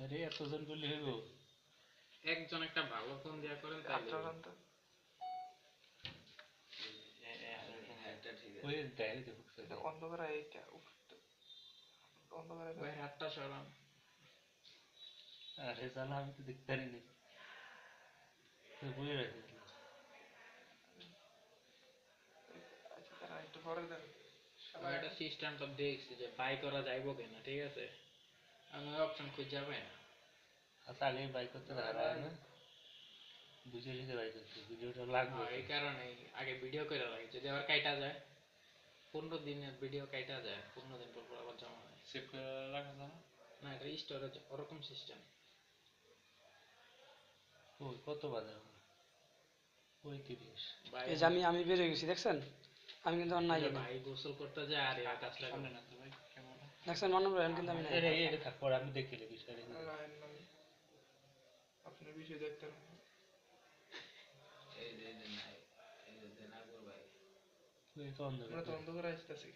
আরে এতজন করলে হইব? একজন একটা ভালো ফোন দিয়া করেন তাইলে ওই ডাইরে দেখুক অন্ধকার এইটা অন্ধকার ভাই হাতটা সরান। আরে জানা আমি তো দেখতে পারিনি বুঝে রাখি আচ্ছা তারা একটু পরে দেন এটা সিস্টেমটা দেখছি যে বাই করা যাইব কিনা, ঠিক আছে? আমি অপশন খুঁজে যাবে না। আচ্ছা আগে বাইক করতে হারায় না বুঝে বুঝে বাইক করতে ভিডিওটা লাগবে এই কারণে আগে ভিডিও করে রাখি, যদি আবার কাইটা যায় 15 দিনের ভিডিও কাইটা যায়, 15 দিন পর আবার জমা হয়। সেভ করে রাখা যায় না? না, এটা স্টোরেজ ওরকম সিস্টেম। ওই কত বাজে 35 এই যে আমি বের হয়ে গেছি দেখছেন আমি কিন্তু আর নাই ভাই গোসল করতে যায় আর এই কাজটা সামনে করে না তো ভাই ক্যামেরা দেখছেন মানব ভাই কিন্তু আমি নাই এটা থাক পরে আমি দেখিলে বিষয়টা আপনার বিষয় দেখতে এই যে নাই, এই যে নাগর ভাই ওই তো অন্ধকার আমরা তো অন্ধকার আসতেছি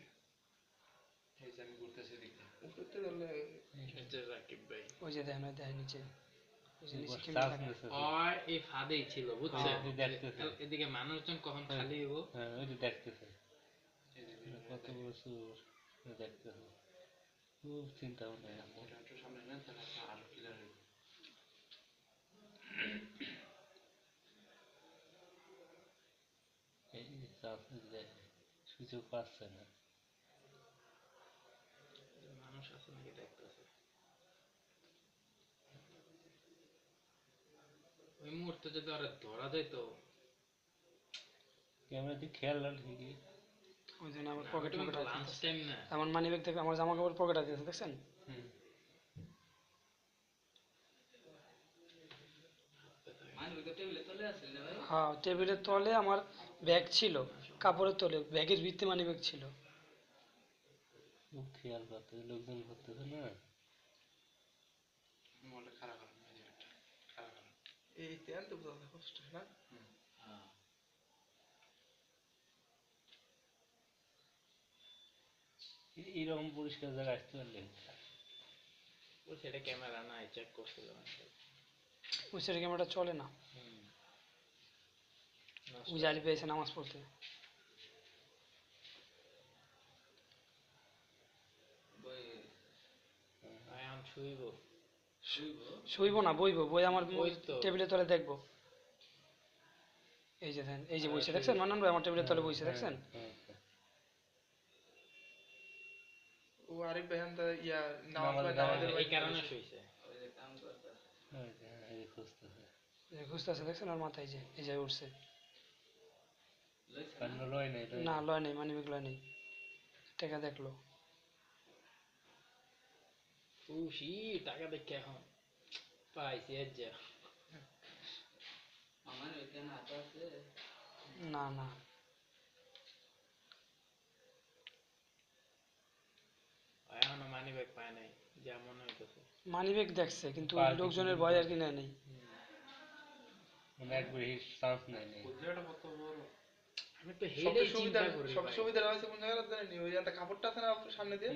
এই যে আমি ঘুরতেছি দেখি উপরতে ধরলে এই যে রাকিব ভাই ওই যে দেখেন ওই দেখেন নিচে ওই যে নিচে কি চার্জ থাকে নিছে আর এই ফাদেই ছিল বুঝছেন, এই দেখতেছে এদিকে মানুষজন কখন খালি হইব। হ্যাঁ ওই যে দেখতেছে কত বছর দেখতেছে খুব চিন্তা ভাবনা একটু সামনে নেন তাহলে আরো ক্লিয়ার হইব এই চার্জ সুযোগ পাচ্ছে না মানুষ আছে নাকি দেখতেছে। ওই মুহূর্তে যদি ওরা ধরা যেত, ক্যামেরা দিয়ে খেয়াল রাখ ঠিকই ওই জন্য আমার পকেট লাঞ্চ টাইম না। আমার মানি ব্যাগ থেকে আমার জামা কাপড় পকেট আছে দেখছেন হ্যাঁ টেবিলের তলে আমার ব্যাগ ছিল, কাপড়ের তলে ব্যাগের ভিতরে মানি ব্যাগ ছিল। খুব খেয়াল করতে লোকজন করতেছে না মোবাইলটা খারাপ হবে না খারাপ হবে এই তেল তো বুঝা কষ্ট না এইরকম পরিষ্কার জায়গা আসতে পারলে ও সেটা ক্যামেরা নাই, চেক করছিল। ওই সেটা ক্যামেরাটা চলে না ওই জালি পেয়েছে নামাজ পড়তে এখন শুইব, শুইব না বইব বই আমার বই তো। টেবিলের তলে দেখবো এই যে দেখেন এই যে বইছে দেখছেন মান্নান ভাই আমার টেবিলের তলে বইছে দেখছেন ও আরিফ ভাই হান ইয়া নামাজ এই কারণে শুইছে। খুঁজতেছে দেখছেন আর মাথায় যে এই যে উঠছে লয় নাই না লয় নেই মানি ব্যাগ লয় নেই টাকা দেখলো খুশি টাকা দেখে এখন পাইছি আজ যা। আমার ওইখানে হাত আছে না না এখনো মানি ব্যাগ পায় নাই যা মনে হইতেছে। মানি ব্যাগ দেখছে কিন্তু লোকজনের ভয় আর কি নেয় নেই মানে একবার চান্স নাই নেই আমি তো হেডেই চিন্তা করি সব ভাই। সুবিধা আছে কোন জায়গায় জানেন ওই যে কাপড়টা আছে না সামনে দিয়ে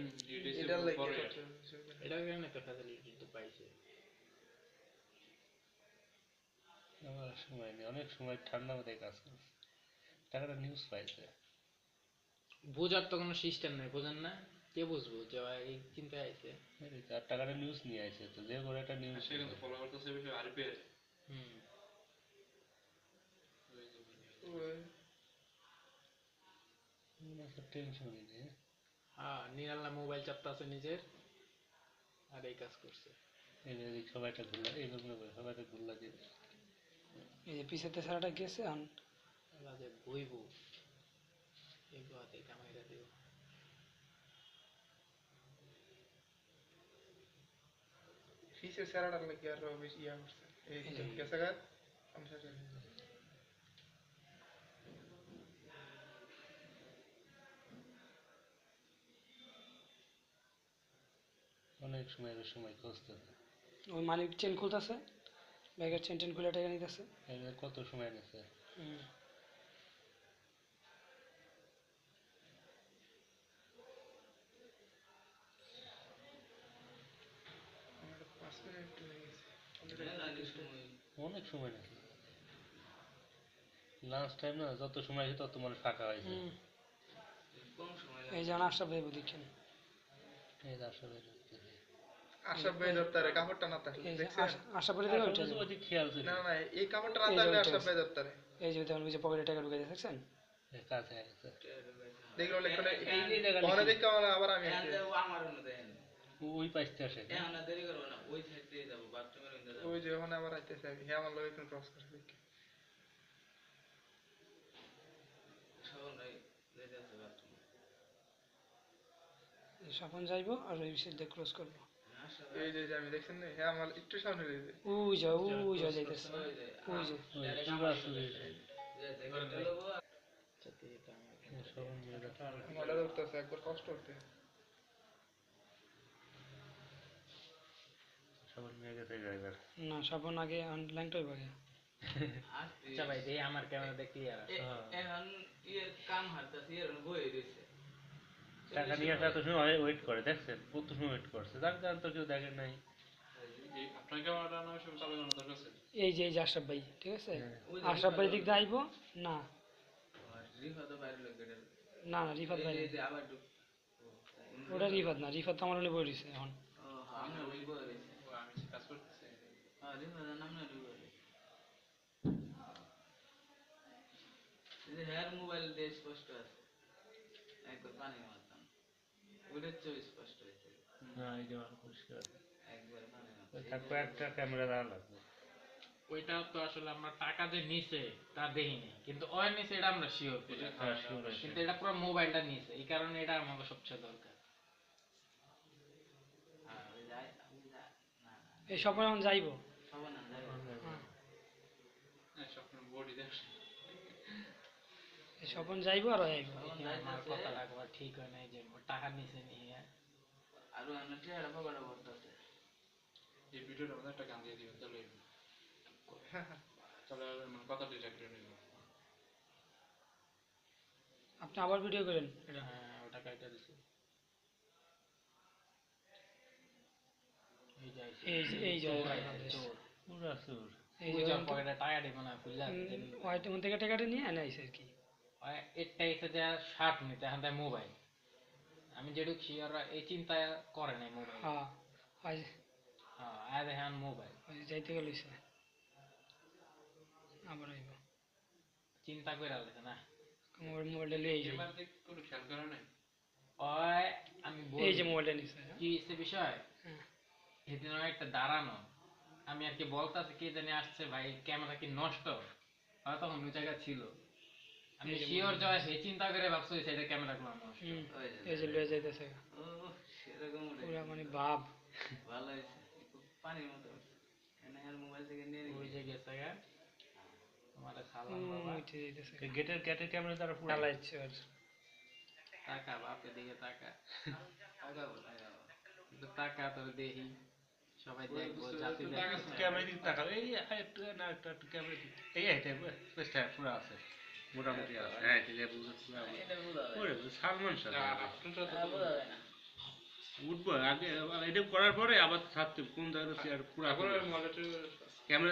এটা লাগে এটার কারণে তো ফ্যাসিলিটি তো পাইছে। আমার সময় নেই অনেক সময় ঠান্ডা মাথায় কাজ করছে টাকাটা নিউজ পাইছে বোঝার তো কোনো সিস্টেম নেই, বোঝেন না? কে বুঝবো যে এই চিন্তায় আইছে? আর টাকাটা নিউজ নিয়ে আসে তো যে করে একটা নিউজ সে কিন্তু ফলো করতেছে বিষয় আরিফের হুম টেনশনই নেই হ্যাঁ, নিরাল্লা মোবাইল চাপতাছে নিজের আর এই কাজ করছে। এই সবাইটা ঘুরলা এইভাবে সবাইটা ঘুরলা দিয়ে এই যে পিছেতে সারাটা গেছে যে বইবো এই হাতে কামাইরা দিব। পিছের সারাটা লাগে আর বেশি ইয়া করছে এই গেছে গা অনেক সময় সময় খুঁজতে ওই মালিক চেন খুলতেছে ব্যাগের চেন টেন খুলে টাকা নিতেছে কত সময় নিছে অনেক সময় নাকি লাঞ্চ টাইম না, যত সময় আছে তত মানুষ ফাঁকা হয়েছে। হুম। এই যেমন আশরাফ ভাই দেখছেন, এই যে আসলে ঢুকতেছে। আশরাফ ভাই দপ্তরে কাপড়টা না তাহলে এই যে দেখছেন? আশরাফ ভাই দেখে উঠে আসলে যাবে। ওদিক খেয়াল ছিল না না এই কাপড়টা না এই যে তাহলে ওইটা আশরাফ আছে। ভাই দপ্তরে এই যে দেখুন ওই যে পকেটে টাকা ঢুকে দেখছেন। কাছে গেছে। দেখলো লেখনে এই যে দেখা ওখানে লিখি। দেখতে আবার আমি আসি। ওই পাশতে আসে না? ওই যে ওখানে আবার আইতেছে আমি হ্যাঁ আমার লোক এখন ক্রস করে দেখি স্বপন যাইবো আর ওই বিষয় দিয়ে ক্লোজ করবো। এই যে আমি দেখছেন না হ্যাঁ আমার একটু সামনে রয়েছে ওই যা যাইতেছে, ওই যে ওই পুরো আসলে সবন দিয়ে দেখা। আমাদের ধরতেছে একবার কষ্ট হচ্ছে সবন নিয়ে গেছে ড্রাইভার। না স্বপন আগে ল্যাংটাই ভাগে। আচ্ছা ভাই দেই আমার ক্যামেরা দেখতে আর টাকা নিয়ে আসা এত সময় ওয়েট করে, দেখছেন কত সময় ওয়েট করছে, যার কারণ তো কেউ দেখেন নাই। আপনার ক্যামেরাটা না সব চালু করানো দরকার আছে। এই যে আশরাফ ভাই, ঠিক আছে, আশরাফ ভাই দিক দিয়ে আইবো না না না রিফাত ভাই না। ওটা রিফাত না, রিফাত তো আমার হলে বই দিছে এখন। আমি কাজ করতেছি। মোবাইল দিয়ে স্পষ্ট আছে একবার পানি মারতাম ওটার চেয়ে স্পষ্ট হয়েছে না এই যে আমার পরিষ্কার আছে। একবার পানি মারতাম ওই থাকবে একটা ক্যামেরা দেওয়া লাগবে। ওইটা তো আসলে আমরা টাকা যে নিছে তা দেখিনি, কিন্তু ওই নিছে এটা আমরা শিওর করি, হ্যাঁ, sure আছে। কিন্তু এটা পুরো মোবাইলটা নিছে, এই কারণে এটা আমাদের সবচেয়ে দরকার। আর ওই যায় না এই স্বপন এখন যাইবো। সবার না যায় হ্যাঁ স্বপ্নের বডি দেখ। এই স্বপন যাইবো আর ওই আইবো। দেখি আমার কথাটা একবার ঠিক হয় নাই যে টাকা নিছে নিয়ে। আর আমরা চেহারা বাবাটা বলতেছে এই ভিডিওটার মধ্যে একটা গান দিয়ে দিবেন তাহলে তাহলে আর মানে কথা ডিটেক্ট করে নিব। আপনি আবার ভিডিও করেন এটা। হ্যাঁ ওটা কাইটা দিছে। এই যাই এই যে চোর পুরো সুর। এই ওই যে যে পকেটে টাকা দিব না খুললা ওয়াইট মন থেকে টাকাটা নিয়ে এনে আইছে আর কি। এটা এসে যা শার্ট নিতে এখন তাই মোবাইল, আমি যেটুক শিওর এই চিন্তা করে নাই মোবাইল। হ্যাঁ আজ হ্যাঁ আয় দেখেন মোবাইল ওই যে যাইতে গেলিছে আবার আইবো। চিন্তা করে আলাদা না। মোবাইলটা লিয়ে যাই। এবার দেখ কোনো খেয়াল করা নাই। ওই আমি এই যে বলি মোবাইলটা নিছে। কি হচ্ছে বিষয়, হ্যাঁ। সেদিন ওই একটা দাঁড়ানো, আমি আর কি বলতাছি কে জানি আসছে ভাই ক্যামেরা কি নষ্ট, হয়তো তখন ওই জায়গা ছিল, আমি শিওর জয় সেই চিন্তা করে ভাবছি সেটা ক্যামেরা গুলো নষ্ট। এই যে লিয়ে যাইতেছে ও সেরকম পুরা মানে ভাব। ভালো হয়েছে পানির মতো এনে আর মোবাইল থেকে নিয়ে ওই যে গেছে গা তোমাদের খালাম বাবা উঠে যাইতেছে গেটের ক্যামেরা দ্বারা পুরো চালাইছে আর টাকা বাপের দিকে টাকা আগা বল কিন্তু টাকা তো দেখি সবাই দেখবো জাতি ক্যামেরা দিকে তাকাও। এই একটু না একটু ক্যামেরা দিকে এই এইটা বেস্ট পুরো আছে, মোটামুটি আছে। হ্যাঁ এটা বুঝতে এটা বোঝা যায় ওরে সালমান শাহ আপনারটা তো বোঝা যায় না উঠবো আগে, এটা করার পরে আবার ছাড়তে কোন জায়গায় চেয়ার পুরো এখন মডেলটা ক্যামেরা